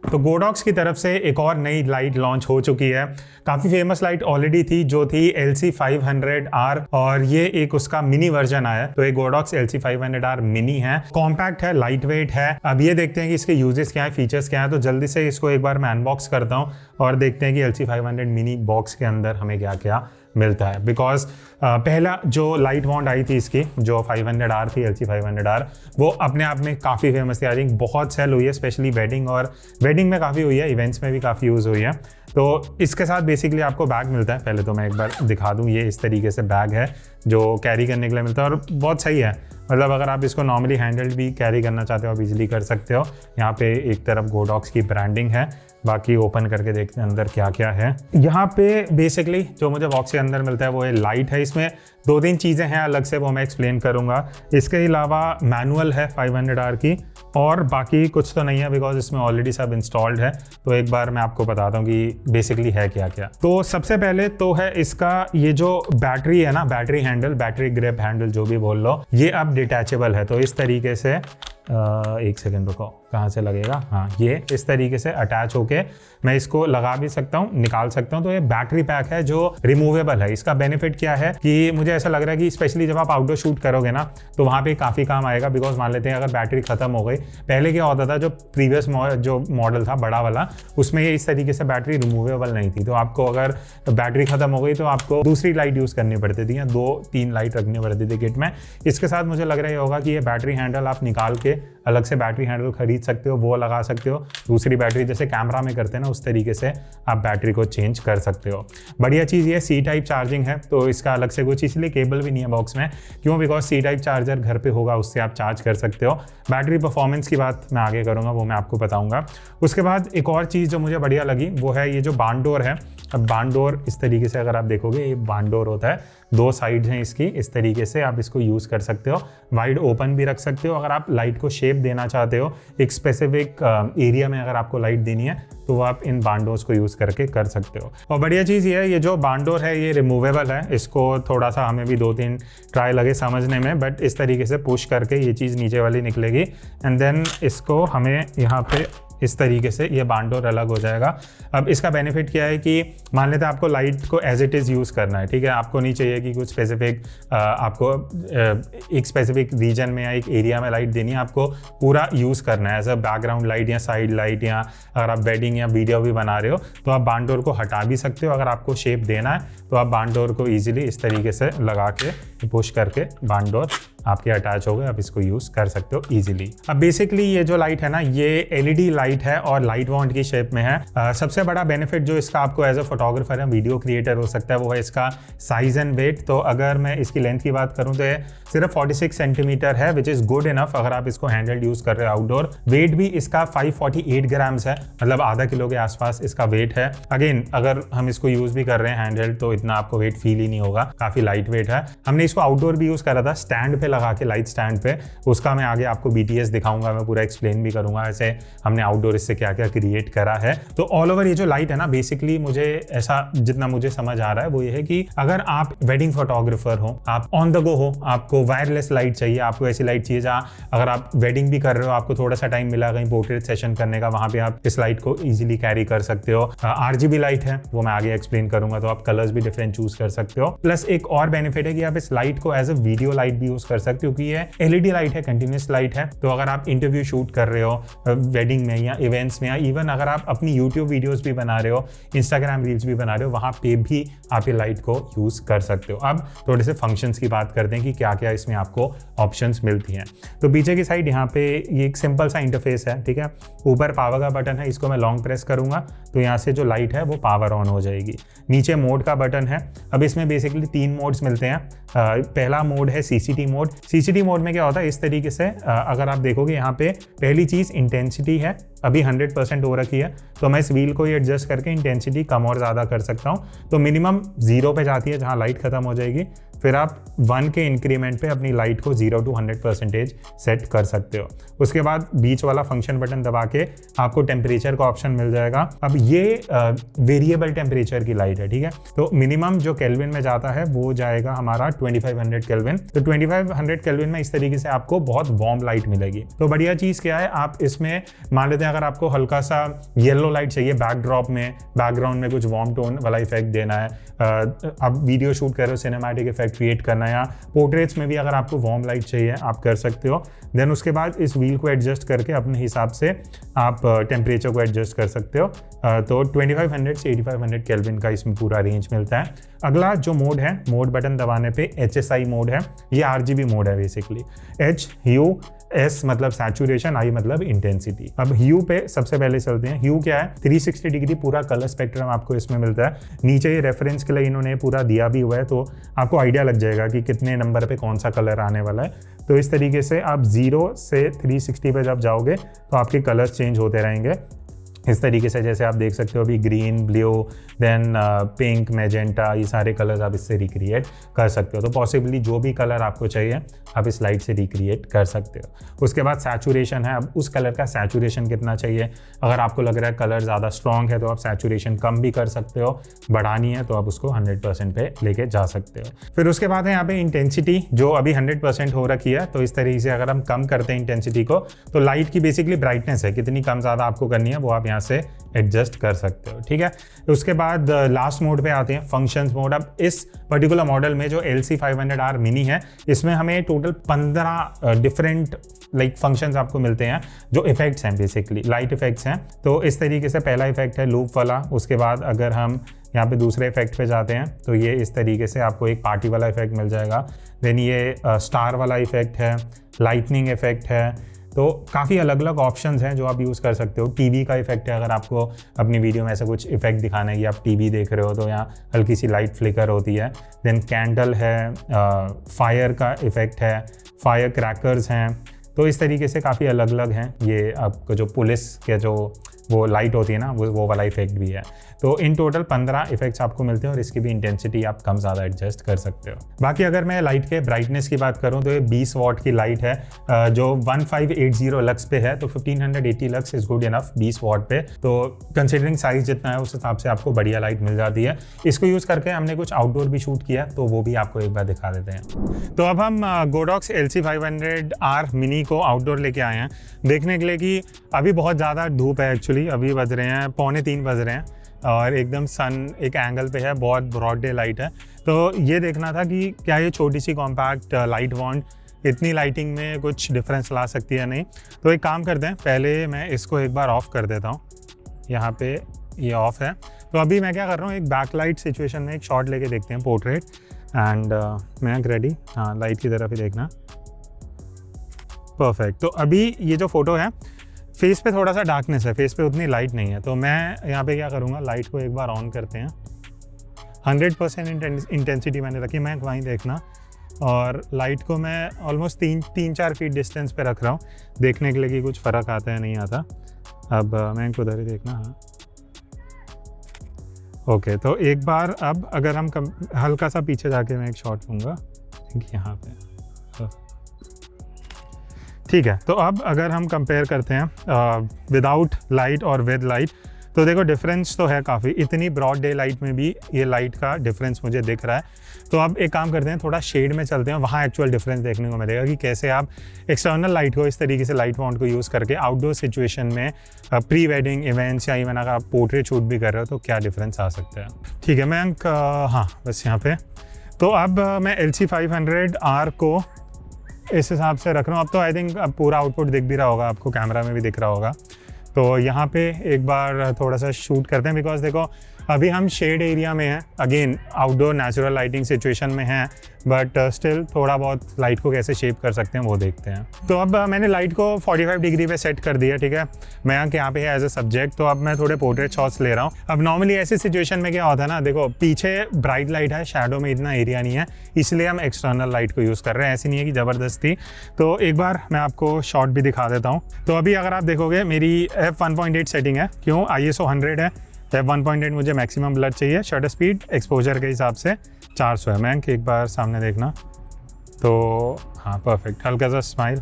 तो गोडॉक्स की तरफ से एक और नई लाइट लॉन्च हो चुकी है। काफ़ी फेमस लाइट ऑलरेडी थी जो थी LC500R, और ये एक उसका मिनी वर्जन आया। तो ये गोडॉक्स LC500R मिनी है, कॉम्पैक्ट है, लाइट वेट है। अब ये देखते हैं कि इसके यूजेस क्या है, फीचर्स क्या है। तो जल्दी से इसको एक बार मैं अनबॉक्स करता हूँ और देखते हैं कि LC500 मिनी बॉक्स के अंदर हमें क्या क्या मिलता है। बिकॉज पहला जो लाइट वांड आई थी इसकी, जो 500R थी, LC500R, वो अपने आप में काफ़ी फेमस थी। आई थिंक बहुत सेल हुई है, स्पेशली वेडिंग में काफ़ी हुई है, इवेंट्स में भी काफ़ी यूज़ हुई है। तो इसके साथ बेसिकली आपको बैग मिलता है। पहले तो मैं एक बार दिखा दूँ, ये इस तरीके से बैग है जो कैरी करने के लिए मिलता है, और बहुत सही है। मतलब अगर आप इसको नॉर्मली हैंडल्ड भी कैरी करना चाहते हो आप इजीली कर सकते हो। यहाँ पे एक तरफ गोडॉक्स की ब्रांडिंग है, बाकी ओपन करके देखते हैं अंदर क्या क्या है। यहाँ पे बेसिकली जो मुझे बॉक्स के अंदर मिलता है वो है लाइट है। इसमें 2-3 चीज़ें हैं अलग से, वो मैं एक्सप्लेन करूँगा। इसके अलावा मैनुअल है 500R की, और बाकी कुछ तो नहीं है बिकॉज इसमें ऑलरेडी सब इंस्टॉल्ड है। तो एक बार मैं आपको बताता हूँ कि बेसिकली है क्या क्या। तो सबसे पहले तो है इसका ये जो बैटरी है ना, battery handle, battery grip handle जो भी बोल लो, ये अब डिटैचेबल है। तो इस तरीके से एक सेकंड रुको, कहाँ से लगेगा, हाँ ये इस तरीके से अटैच होके मैं इसको लगा भी सकता हूँ, निकाल सकता हूँ। तो ये बैटरी पैक है जो रिमूवेबल है। इसका बेनिफिट क्या है कि मुझे ऐसा लग रहा है कि स्पेशली जब आप आउटडोर शूट करोगे ना तो वहाँ पे काफ़ी काम आएगा। बिकॉज मान लेते हैं अगर बैटरी खत्म हो गई, पहले क्या होता था जो प्रीवियस जो मॉडल था बड़ा वाला, उसमें ये इस तरीके से बैटरी रिमूवेबल नहीं थी। तो आपको अगर बैटरी खत्म हो गई तो आपको दूसरी लाइट यूज़ करनी पड़ती थी या 2-3 लाइट रखनी पड़ती थी किट में। इसके साथ मुझे लग रहा है होगा कि ये बैटरी हैंडल आप निकाल के अलग से बैटरी हैंडल खरीद सकते हो, वो लगा सकते हो। दूसरी बैटरी जैसे कैमरा में करते हैं ना, उस तरीके से आप बैटरी को चेंज कर सकते हो। बढ़िया चीज़ ये C टाइप चार्जिंग है, तो इसका अलग से कुछ इसलिए केबल भी नहीं है बॉक्स में। क्यों? बिकॉज C टाइप चार्जर घर पे होगा, उससे आप चार्ज कर सकते हो। बैटरी परफॉर्मेंस की बात मैं आगे करूँगा, वो मैं आपको बताऊँगा। उसके बाद एक और चीज़ जो मुझे बढ़िया लगी वो है ये जो बार्न डोर है। अब बार्न डोर इस तरीके से अगर आप देखोगे, ये बार्न डोर होता है, 2 साइड्स हैं इसकी, इस तरीके से आप इसको यूज़ कर सकते हो। वाइड ओपन भी रख सकते हो। अगर आप लाइट को शेप देना चाहते हो, एक स्पेसिफिक एरिया में अगर आपको लाइट देनी है, तो वो आप इन बार्न डोर्स को यूज़ करके कर सकते हो। और बढ़िया चीज़ ये है, ये जो बार्न डोर है ये रिमूवेबल है। इसको थोड़ा सा हमें भी 2-3 ट्राई लगे समझने में, बट इस तरीके से पुश करके ये चीज़ नीचे वाली निकलेगी, एंड देन इसको हमें यहाँ पे इस तरीके से ये बार्न डोर अलग हो जाएगा। अब इसका बेनिफिट क्या है कि मान लेते हैं आपको लाइट को एज इट इज़ यूज़ करना है, ठीक है। आपको नहीं चाहिए कि कुछ स्पेसिफिक आपको एक स्पेसिफिक रीजन में या एक एरिया में लाइट देनी है, आपको पूरा यूज़ करना है एज अ बैकग्राउंड लाइट या साइड लाइट, या अगर आप वेडिंग या वीडियो भी बना रहे हो तो आप बार्न डोर को हटा भी सकते हो। अगर आपको शेप देना है तो आप बार्न डोर को ईजिली इस तरीके से लगा के पुश करके बार्न डोर आपके अटैच हो गए, आप इसको यूज़ कर सकते हो इजीली। अब बेसिकली ये जो लाइट है ना, ये LED लाइट है और लाइट वांड की शेप में है। सबसे बड़ा बेनिफिट जो इसका आपको एज अ फोटोग्राफर या वीडियो क्रिएटर हो सकता है वो है इसका साइज एंड वेट। तो अगर मैं इसकी लेंथ की बात करूँ तो ये सिर्फ 46 सेंटीमीटर है, विच इज़ गुड इनफ अगर आप इसको हैंडल्ड यूज़ कर रहे हो आउटडोर। वेट भी इसका 548 ग्राम्स है, मतलब आधा किलो के आसपास इसका वेट है। अगेन अगर हम इसको यूज़ भी कर रहे हैं हैंडल्ड तो इतना आपको वेट फील ही नहीं होगा, काफ़ी लाइट वेट है। हमने इसको आउटडोर भी यूज़ करा था स्टैंड पे लगा के, लाइट स्टैंड पे, उसका मैं आगे आपको BTS दिखाऊंगा, मैं पूरा एक्सप्लेन भी करूंगा ऐसे हमने आउटडोर इससे क्या क्या क्रिएट करा है। तो ऑल ओवर ये जो लाइट है ना, बेसिकली मुझे ऐसा जितना मुझे समझ आ रहा है वो ये है कि अगर आप वेडिंग फोटोग्राफर हो, आप ऑन द गो हो, आपको वायरलेस लाइट चाहिए, आपको ऐसी लाइट चाहिए जहाँ अगर आप वेडिंग भी कर रहे हो, आपको थोड़ा सा टाइम मिला कहीं पोर्ट्रेट सेशन करने का, वहां पे आप इस लाइट को इजीली कैरी कर सकते हो। RGB लाइट है, वो मैं आगे एक्सप्लेन करूंगा, तो आप कलर्स भी डिफरेंट चूज कर सकते हो। प्लस एक और बेनिफिट है कि आप इस लाइट को एज अ वीडियो लाइट भी यूज कर सकते हो, क्योंकि ये LED लाइट है, कंटिन्यूस लाइट है। तो अगर आप इंटरव्यू शूट कर रहे हो वेडिंग में या इवेंट्स में, या इवन अगर आप अपनी YouTube वीडियोस भी बना रहे हो, Instagram रील्स भी बना रहे हो, वहां पे भी आप ये लाइट को यूज कर सकते हो। अब थोड़े से फंक्शंस की बात करते हैं कि क्या क्या इसमें आपको ऑप्शंस मिलती हैं। तो पीछे की साइड यहाँ पे ये एक सिंपल सा इंटरफेस है, ठीक है। ऊपर पावर का बटन है, इसको मैं लॉन्ग प्रेस करूंगा तो यहाँ से जो लाइट है वो पावर ऑन हो जाएगी। नीचे मोड का बटन है। अब इसमें बेसिकली 3 मोड्स मिलते हैं। पहला मोड है CCT मोड। CCT मोड में क्या होता है, इस तरीके से अगर आप देखोगे यहाँ पे पहली चीज़ इंटेंसिटी है, अभी 100% हो रखी है, तो मैं इस व्हील को ही एडजस्ट करके इंटेंसिटी कम और ज़्यादा कर सकता हूँ। तो मिनिमम 0 पे जाती है जहाँ लाइट खत्म हो जाएगी, फिर आप 1 के इंक्रीमेंट पे अपनी लाइट को 0 to 100% सेट कर सकते हो। उसके बाद बीच वाला फंक्शन बटन दबा के आपको टेम्परेचर का ऑप्शन मिल जाएगा। अब ये वेरिएबल टेम्परेचर की लाइट है, ठीक है। तो मिनिमम जो केल्विन में जाता है वो जाएगा हमारा 2500 केल्विन। तो 2500 केल्विन में इस तरीके से आपको बहुत वार्म लाइट मिलेगी। तो बढ़िया चीज़ क्या है, आप इसमें मान लेते हैं में अगर आपको हल्का सा येलो लाइट चाहिए बैकड्रॉप में, बैकग्राउंड में कुछ वार्म टोन वाला इफेक्ट देना है, आप वीडियो शूट कर रहे हो, सिनेमैटिक इफेक्ट क्रिएट करना है, या पोर्ट्रेट्स में भी अगर आपको वार्म लाइट चाहिए आप कर सकते हो। देन उसके बाद इस व्हील को एडजस्ट करके अपने हिसाब से आप टेम्परेचर को एडजस्ट कर सकते हो। तो 2500 से 8500 केल्विन का इसमें पूरा रेंज मिलता है। अगला जो मोड है, मोड बटन दबाने पे HSI मोड है, ये RGB मोड है बेसिकली। H ह्यू, S मतलब सैचुरेशन, I मतलब इंटेंसिटी। अब ह्यू पे सबसे पहले चलते हैं। ह्यू क्या है? 360 डिग्री पूरा कलर स्पेक्ट्रम आपको इसमें मिलता है। नीचे ये रेफरेंस के लिए इन्होंने पूरा दिया भी हुआ है, तो आपको आइडिया लग जाएगा कि कितने नंबर पे कौन सा कलर आने वाला है। तो इस तरीके से आप 0 से 360 पे जब जाओगे तो आपके कलर्स चेंज होते रहेंगे इस तरीके से। जैसे आप देख सकते हो अभी green, blue, then pink, magenta, ये सारे कलर्स आप इससे रिक्रिएट कर सकते हो। तो पॉसिबली जो भी कलर आपको चाहिए आप इस लाइट से रिक्रिएट कर सकते हो। उसके बाद सैचुरेशन है। अब उस कलर का सैचुरेशन कितना चाहिए, अगर आपको लग रहा है कलर ज़्यादा स्ट्रॉन्ग है तो आप सैचुरेशन कम भी कर सकते हो, बढ़ानी है तो आप उसको 100% पे लेके जा सकते हो। फिर उसके बाद है यहाँ पे इंटेंसिटी, जो अभी 100% हो रखी है। तो इस तरीके से अगर हम कम करते हैं इंटेंसिटी को, तो लाइट की बेसिकली ब्राइटनेस है, कितनी कम ज़्यादा आपको करनी है वो आप यहाँ से एडजस्ट कर सकते हो, ठीक है। उसके बाद लास्ट मोड पे आते हैं, फंक्शंस मोड। अब इस पर्टिकुलर मॉडल में जो LC500R मिनी है, इसमें हमें टोटल 15 डिफरेंट फंक्शंस आपको मिलते हैं, जो इफेक्ट्स हैं, बेसिकली लाइट इफेक्ट्स हैं। तो इस तरीके से पहला इफेक्ट है लूप वाला। उसके बाद अगर हम यहाँ पे दूसरे इफेक्ट पे जाते हैं तो ये इस तरीके से आपको एक पार्टी वाला इफेक्ट मिल जाएगा। देन ये स्टार वाला इफेक्ट है, लाइटनिंग इफेक्ट है। तो काफ़ी अलग अलग ऑप्शंस हैं जो आप यूज़ कर सकते हो। टीवी का इफेक्ट है, अगर आपको अपनी वीडियो में ऐसा कुछ इफेक्ट दिखाना है कि आप टीवी देख रहे हो तो यहाँ हल्की सी लाइट फ्लिकर होती है। देन कैंडल है, फायर का इफेक्ट है, फायर क्रैकर्स हैं। तो इस तरीके से काफ़ी अलग अलग हैं। ये आपको जो पुलिस के जो वो लाइट होती है ना, वो वाला इफेक्ट भी है। तो इन टोटल 15 इफेक्ट्स आपको मिलते हैं और इसकी भी इंटेंसिटी आप कम ज़्यादा एडजस्ट कर सकते हो। बाकी अगर मैं लाइट के ब्राइटनेस की बात करूं तो ये 20 वॉट की लाइट है, जो 1580 लक्स पे है। तो 1580 lux is good enough 20 what पे। तो कंसिडरिंग साइज जितना है उस हिसाब से आपको बढ़िया लाइट मिल जाती है। इसको यूज़ करके हमने कुछ आउटडोर भी शूट किया, तो वो भी आपको एक बार दिखा देते हैं। तो अब हम गोडॉक्स LC500R मिनी को आउटडोर लेके आए हैं देखने के लिए कि अभी बहुत ज़्यादा धूप है। एक्चुअली अभी बज रहे हैं 2:45 बज रहे हैं और एकदम सन एक एंगल पे है, बहुत ब्रॉड डे लाइट है। तो ये देखना था कि क्या ये छोटी सी कॉम्पैक्ट लाइट वॉन्ड इतनी लाइटिंग में कुछ डिफरेंस ला सकती है नहीं। तो एक काम करते हैं, पहले मैं इसको एक बार ऑफ कर देता हूँ। यहाँ पे ये ऑफ है। तो अभी मैं क्या कर रहा हूँ, एक बैक लाइट सिचुएशन में एक शॉट लेके देखते हैं, पोर्ट्रेट। एंड मैं रेडी, हाँ लाइट की तरफ ही देखना, परफेक्ट। तो अभी ये जो फोटो है, फेस पे थोड़ा सा डार्कनेस है, फेस पे उतनी लाइट नहीं है। तो मैं यहाँ पे क्या करूँगा, लाइट को एक बार ऑन करते हैं। 100% इंटेंसिटी मैंने रखी, मैं वहीं देखना। और लाइट को मैं ऑलमोस्ट 3-4 फीट डिस्टेंस पे रख रहा हूँ, देखने के लिए कि कुछ फ़र्क आता है नहीं आता। अब मैं इनको उधर ही देखना, हाँ ओके। तो एक बार अब अगर हम हल्का सा पीछे जाके मैं एक शॉट लूँगा यहाँ पे, ठीक है। तो अब अगर हम कंपेयर करते हैं विदाउट लाइट और विद लाइट, तो देखो डिफरेंस तो है काफ़ी। इतनी ब्रॉड डे लाइट में भी ये लाइट का डिफरेंस मुझे दिख रहा है। तो अब एक काम करते हैं, थोड़ा शेड में चलते हैं, वहाँ एक्चुअल डिफरेंस देखने को मिलेगा कि कैसे आप एक्सटर्नल लाइट को इस तरीके से लाइट माउंट को यूज़ करके आउटडोर सिचुएशन में प्री वेडिंग इवेंट्स या इवन अगर आप पोर्ट्रेट शूट भी कर रहे हो तो क्या डिफरेंस आ सकता है। ठीक है, मैं हाँ बस यहाँ पे। तो अब मैं LC500R को इस हिसाब से रख रहा हूँ। अब तो आई थिंक अब पूरा आउटपुट दिख भी रहा होगा आपको, कैमरा में भी दिख रहा होगा। तो यहाँ पे एक बार थोड़ा सा शूट करते हैं, बिकॉज देखो अभी हम शेड एरिया में हैं, again outdoor natural lighting situation में हैं, बट स्टिल थोड़ा बहुत लाइट को कैसे शेप कर सकते हैं वो देखते हैं। तो अब मैंने लाइट को 45 डिग्री पे सेट कर दिया, ठीक है। मैं यहाँ पे है एज ए सब्जेक्ट, तो अब मैं थोड़े पोर्ट्रेट शॉट्स ले रहा हूँ। अब नॉर्मली ऐसे सिचुएशन में क्या होता है ना, देखो पीछे ब्राइट लाइट है, शैडो में इतना एरिया नहीं है, इसलिए हम एक्सटर्नल लाइट को यूज़ कर रहे हैं, ऐसी नहीं है कि ज़बरदस्ती। तो एक बार मैं आपको शॉट भी दिखा देता हूँ। तो अभी अगर आप देखोगे मेरी f1.8 सेटिंग है, क्यों, ISO 100 है, f1.8 मुझे मैक्सिमम ब्लर चाहिए, शटर स्पीड एक्सपोजर के हिसाब से 400 है। मैं एक बार सामने देखना, तो हाँ परफेक्ट, हल्का सा स्माइल।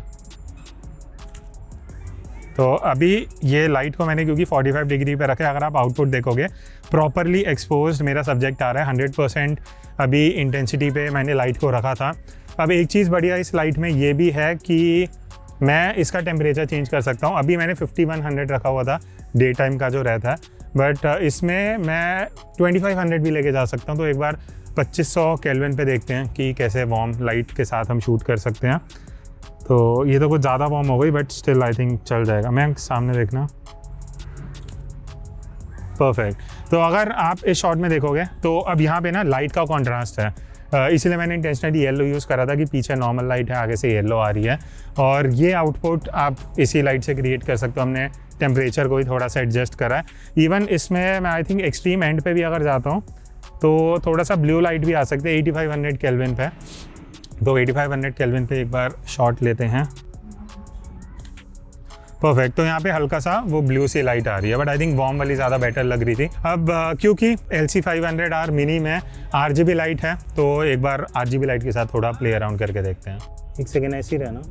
तो अभी ये लाइट को मैंने क्योंकि 45 डिग्री पे रखा है, अगर आप आउटपुट देखोगे प्रॉपरली एक्सपोज्ड मेरा सब्जेक्ट आ रहा है। 100% अभी इंटेंसिटी पे मैंने लाइट को रखा था। अब एक चीज़ बढ़िया इस लाइट में ये भी है कि मैं इसका टेम्परेचर चेंज कर सकता हूँ। अभी मैंने 5100 रखा हुआ था डे टाइम का जो रहता है, बट इसमें मैं 2500 भी लेके जा सकता हूँ। तो एक बार 2500 केल्विन पे देखते हैं कि कैसे वार्म लाइट के साथ हम शूट कर सकते हैं। तो ये तो कुछ ज़्यादा वार्म हो गई, बट स्टिल आई थिंक चल जाएगा। मैं सामने देखना, परफेक्ट। तो अगर आप इस शॉट में देखोगे तो अब यहाँ पे ना लाइट का कॉन्ट्रास्ट है, इसलिए मैंने इंटेंशनली येलो यूज़ करा था कि पीछे नॉर्मल लाइट है, आगे से येलो आ रही है, और ये आउटपुट आप इसी लाइट से क्रिएट कर सकते हो। हमने टेम्परेचर को ही थोड़ा सा एडजस्ट करा है। इवन इसमें मैं आई थिंक एक्सट्रीम एंड पे भी अगर जाता हूँ तो थोड़ा सा ब्लू लाइट भी आ सकते हैं 8500 केल्विन पे। तो 8500 केल्विन पे एक बार शॉट लेते हैं, परफेक्ट। तो यहाँ पे हल्का सा वो ब्लू सी लाइट आ रही है, बट आई थिंक वार्म वाली ज़्यादा बेटर लग रही थी। अब क्योंकि LC500R मिनी में RGB लाइट है, तो एक बार RGB लाइट के साथ थोड़ा प्ले अराउंड करके देखते हैं। एक सेकेंड ऐसे ही रहना।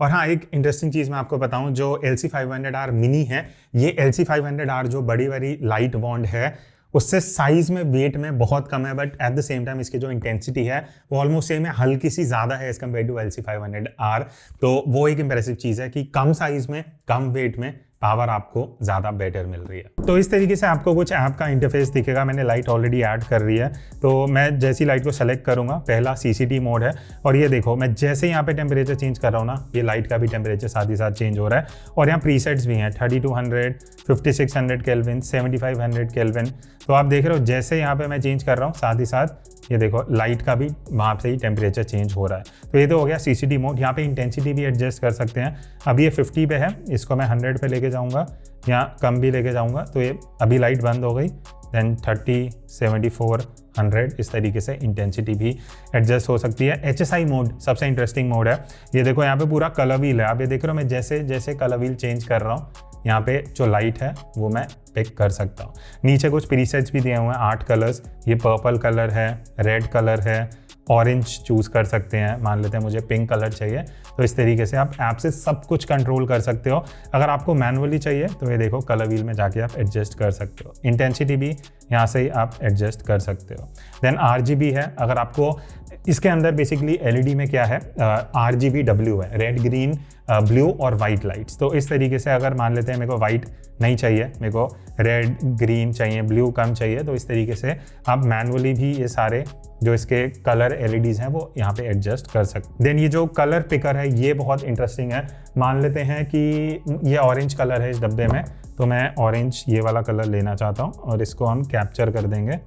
और हाँ, एक इंटरेस्टिंग चीज़ मैं आपको बताऊं, जो LC500R मिनी है, ये LC500R जो बड़ी वाली लाइट बॉन्ड है उससे साइज में, वेट में बहुत कम है, but at the same time इसकी जो इंटेंसिटी है वो ऑलमोस्ट सेम है, हल्की सी ज़्यादा है एज कम्पेयर टू LC500R। तो वो एक इंप्रेसिव चीज़ है कि कम साइज में, कम वेट में पावर आपको ज़्यादा बेटर मिल रही है। तो इस तरीके से आपको कुछ ऐप का इंटरफेस दिखेगा। मैंने लाइट ऑलरेडी ऐड कर रही है, तो मैं जैसी लाइट को सेलेक्ट करूँगा, पहला CCT मोड है, और ये देखो मैं जैसे यहाँ पे टेम्परेचर चेंज कर रहा हूँ ना, ये लाइट का भी टेम्परेचर साथ ही साथ चेंज हो रहा है। और यहाँ प्रीसेट्स भी हैं 3200, 5600 केल्विन, 7500 केल्विन। तो आप देख रहे हो जैसे यहाँ पे मैं चेंज कर रहा हूँ, साथ ही साथ ये देखो लाइट का भी वहाँ से ही टेम्परेचर चेंज हो रहा है। तो ये तो हो गया CCT मोड। यहाँ पे इंटेंसिटी भी एडजस्ट कर सकते हैं। अभी ये 50 पे है, इसको मैं 100 पे लेके जाऊँगा, यहाँ कम भी लेके जाऊँगा, तो ये अभी लाइट बंद हो गई। देन 30, 74, 100, इस तरीके से इंटेंसिटी भी एडजस्ट हो सकती है। HSI मोड सबसे इंटरेस्टिंग मोड है। ये देखो यहाँ पे पूरा कलर व्हील है, आप ये देख रहे हो मैं जैसे जैसे कलर व्हील चेंज कर रहा हूँ, यहाँ पे जो लाइट है वो मैं पिक कर सकता हूँ। नीचे कुछ प्रीसेट्स भी दिए हुए हैं, 8 कलर्स। ये पर्पल कलर है, रेड कलर है, ऑरेंज चूज़ कर सकते हैं। मान लेते हैं मुझे पिंक कलर चाहिए, तो इस तरीके से आप ऐप से सब कुछ कंट्रोल कर सकते हो। अगर आपको मैनुअली चाहिए तो ये देखो कलर व्हील में जाके आप एडजस्ट कर सकते हो। इंटेंसिटी भी यहाँ से ही आप एडजस्ट कर सकते हो। देन RGB है, अगर आपको इसके अंदर बेसिकली LED में क्या है, RGBW है, रेड, ग्रीन, ब्लू और वाइट लाइट्स। तो इस तरीके से अगर मान लेते हैं मेरे को वाइट नहीं चाहिए, मेरे को रेड ग्रीन चाहिए, ब्लू कम चाहिए, तो इस तरीके से आप मैनुअली भी ये सारे जो इसके कलर LEDs हैं वो यहाँ पे एडजस्ट कर सकते। देन ये जो कलर पिकर है ये बहुत इंटरेस्टिंग है। मान लेते हैं कि ये ऑरेंज कलर है इस डब्बे में, तो मैं ऑरेंज ये वाला कलर लेना चाहता हूँ और इसको हम कैप्चर कर देंगे।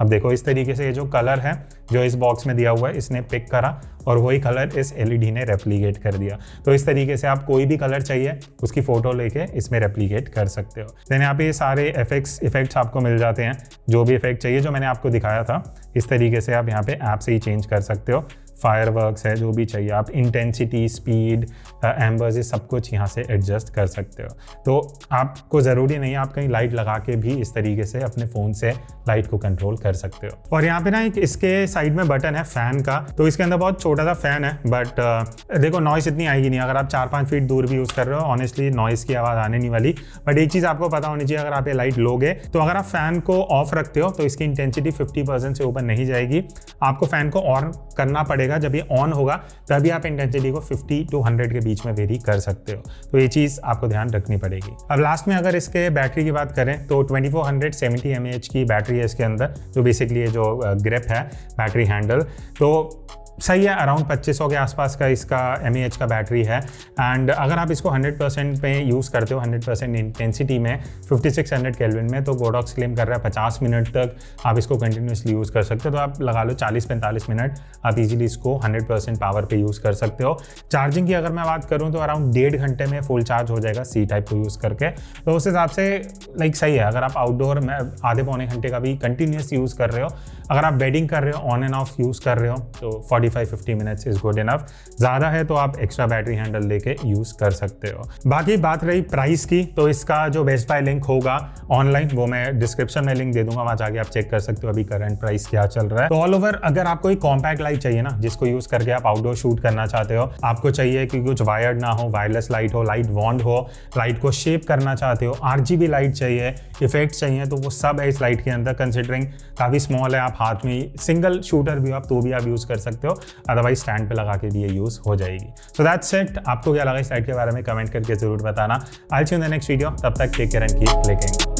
अब देखो इस तरीके से ये जो कलर है जो इस बॉक्स में दिया हुआ है इसने पिक करा और वही कलर इस LED ने रेप्लिकेट कर दिया। तो इस तरीके से आप कोई भी कलर चाहिए उसकी फ़ोटो लेके इसमें रेप्लिकेट कर सकते हो। देन यहाँ पे ये सारे इफेक्ट्स आपको मिल जाते हैं, जो भी इफेक्ट चाहिए जो मैंने आपको दिखाया था इस तरीके से आप यहाँ पे ऐप से ही चेंज कर सकते हो। फायरवर्क्स है, जो भी चाहिए आप, इंटेंसिटी, स्पीड, एम्बर्स, ये सब कुछ यहाँ से एडजस्ट कर सकते हो। तो आपको ज़रूरी नहीं है आप कहीं लाइट लगा के भी इस तरीके से अपने फ़ोन से लाइट को कंट्रोल कर सकते हो। और यहाँ पे ना एक इसके साइड में बटन है फ़ैन का, तो इसके अंदर बहुत छोटा सा फ़ैन है, बट देखो नॉइस इतनी आएगी नहीं। अगर आप 4-5 फीट दूर भी यूज़ कर रहे हो ऑनेस्टली नॉइस की आवाज़ आने नहीं वाली। बट एक चीज़ आपको पता होनी चाहिए, अगर आप ये लाइट लोगे तो अगर आप फ़ैन को ऑफ रखते हो तो इसकी इंटेंसिटी 50% से ऊपर नहीं जाएगी। आपको फ़ैन को ऑन करना पड़ेगा, जब ये ऑन होगा तभी आप इंटेंसिटी को 50 to 100 के बीच में वेरी कर सकते हो। तो ये चीज़ आपको ध्यान रखनी पड़ेगी। अब लास्ट में अगर इसके बैटरी की बात करें तो 2470 mAh की बैटरी है इसके अंदर, जो बेसिकली ये जो ग्रिप है बैटरी हैंडल, तो सही है, अराउंड 2500 के आसपास का इसका mAh का बैटरी है। एंड अगर आप इसको 100% पे यूज़ करते हो, 100% इंटेंसिटी में 5600 केल्विन में, तो गोडॉक्स क्लेम कर रहा है 50 मिनट तक आप इसको कंटिन्यूसली यूज़ कर सकते हो। तो आप लगा लो 40-45 मिनट आप इजीली इसको 100% पावर पे यूज़ कर सकते हो। चार्जिंग की अगर मैं बात करूँ तो अराउंड 1.5 घंटे में फुल चार्ज हो जाएगा C टाइप को यूज़ करके। तो उस हिसाब से लाइक सही है। अगर आप आउटडोर में आधे पौने घंटे का भी कंटिन्यूस यूज़ कर रहे हो, अगर आप बेडिंग कर रहे हो, ऑन एंड ऑफ यूज़ कर रहे हो, तो 45-50 मिनट्स इज गुड इनफ। ज़्यादा है तो आप एक्स्ट्रा बैटरी हैंडल लेके यूज़ कर सकते हो। बाकी बात रही प्राइस की, तो इसका जो बेस्ट बाय लिंक होगा ऑनलाइन वो मैं डिस्क्रिप्शन में लिंक दे दूंगा, वहाँ जाके आप चेक कर सकते हो अभी करंट प्राइस क्या चल रहा है। तो ऑल ओवर अगर आपको एक कॉम्पैक्ट लाइट चाहिए ना, जिसको यूज़ करके आप आउटडोर शूट करना चाहते हो, आपको चाहिए कि कुछ वायर्ड ना हो, वायरलेस लाइट हो, लाइट वॉन्ड हो, लाइट को शेप करना चाहते हो, RGB लाइट चाहिए, इफेक्ट्स चाहिए, तो वो सब है इस लाइट के अंदर। कंसिडरिंग काफ़ी स्मॉल है, आप हाथ में सिंगल शूटर भी हो आप तो भी आप यूज़ कर सकते हो, अदरवाइज स्टैंड पे लगा के भी ये यूज़ हो जाएगी। So that's it. आपको क्या लगा इस लाइट के बारे में कमेंट करके जरूर बताना। I see you in the next video, तब तक take care and keep clicking.